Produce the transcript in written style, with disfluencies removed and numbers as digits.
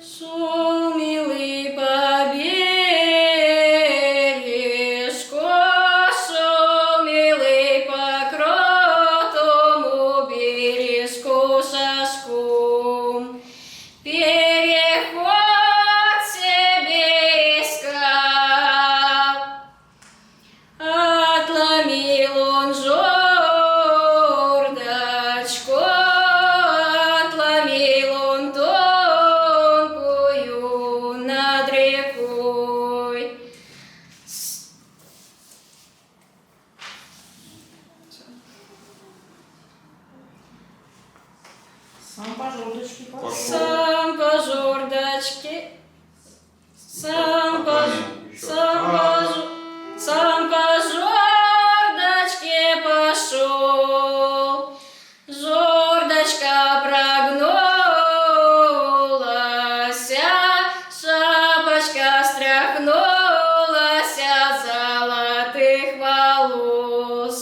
Шел милый по бережку, шел милый по крутому бережку шашком. Переход себе искал, отломил он жердочку, отломил он тонкую над рекой. Сам по жердочке пошел. Сам по жердочке, сам по жердочке пошел. Жердочка прогнулась, шапочка стряхнулась золотых волос.